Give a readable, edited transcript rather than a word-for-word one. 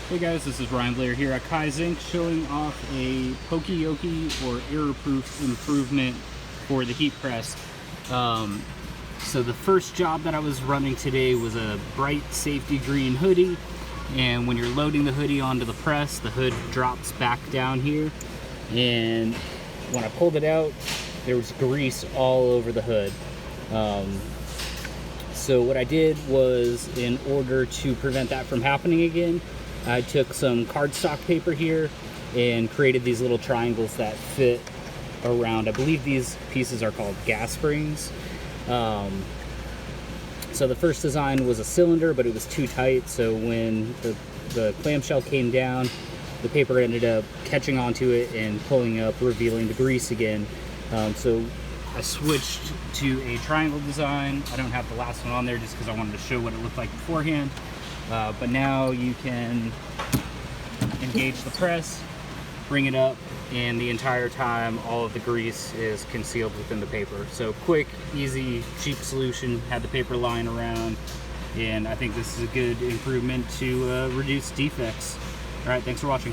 Hey guys, this is Ryan Blair here at Kaizink, showing off a Poke-Yoke or error-proof improvement for the heat press. So the first job that I was running today was a bright safety green hoodie, and when you're loading the hoodie onto the press, the hood drops back down here, and when I pulled it out, there was grease all over the hood. So what I did was, in order to prevent that from happening again, I took some cardstock paper here and created these little triangles that fit around. I believe these pieces are called gas springs. So the first design was a cylinder, but it was too tight, so when the clamshell came down, the paper ended up catching onto it and pulling up, revealing the grease again. So I switched to a triangle design. I don't have the last one on there just because I wanted to show what it looked like beforehand. But now you can engage the press, bring it up, and the entire time all of the grease is concealed within the paper. So quick, easy, cheap solution, had the paper lying around, and I think this is a good improvement to reduce defects. All right, thanks for watching.